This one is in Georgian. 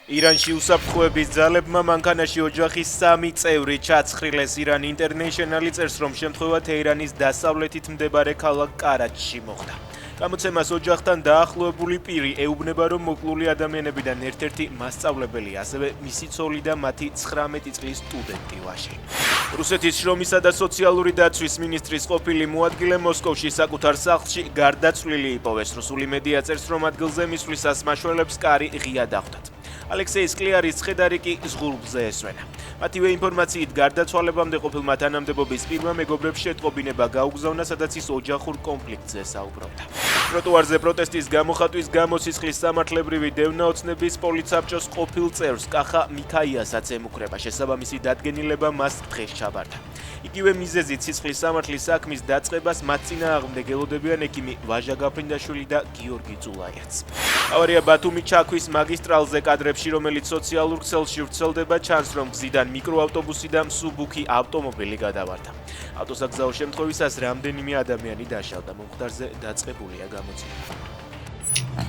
ირანში უსაფრთხოების ძალებმა მანქანაში ოჯახის 3 წევრი ჩაცხრილეს. Iran International წერს, რომ შემთხვევა თეირანის დასავლეთით მდებარე ქალაქ კარაჩში მოხდა. გამოცემას ოჯახთან დაახლოებული პირი ეუბნება, რომ მოკლული ადამიანებიდან ერთ-ერთი მასწავლებელია, ასევე მისი ცოლი და მათი 19 წლის სტუდენტი ვაჟი. რუსეთის შრომისა და სოციალური დაცვის მინისტრის ყოფილი მოადგილე მოსკოვში საკუთარ სახლში გარდაცვლილი იპოვეს. რუსული მედია წერს, რომ ადგილზე მისვლისას მაშველებს კარი ღია დახვდათ. ალექსეი სკლიარის ცხედარი კი ზღურბლზე ესვენა. მათივე ინფორმაციით გარდაცვალებამდე ყოფილმა თანამდებობის პირმა მეგობრებს შეტყობინება გაუგზავნა, სადაც ის ოჯახურ კონფლიქტზე საუბრობდა. ტროტუარზე პროტესტის გამოხატვის გამო სისხლის სამართლებრივი დევნა პოლიცაბჭოს ყოფილ წევრს კახა მიქაიასაც ემუქრება. შესაბამისი დადგენილება მას დღეს ჩაბარდა. იგივე მიზეზით სისხლის სამართლის საქმის დაწყებას მათ წინააღმდეგ ელოდებიან ექიმი ვაჟა გაფრინდაშვილი და გიორგი წულაიაც. ავარია ბათუმი ჩაქვის მაგისტრალზე კადრებში, რომელიც სოციალურ ქსელში ვრცელდება, ჩანს, რომ გზიდან მიკროავტობუსი და მსუბუქი ავტომობილი გადავარდა. ავტოსაგზაო შემთხვევისას რამდენიმე ადამიანი დაშავდა. მომხდარზე დაწყებულია გამოცემა.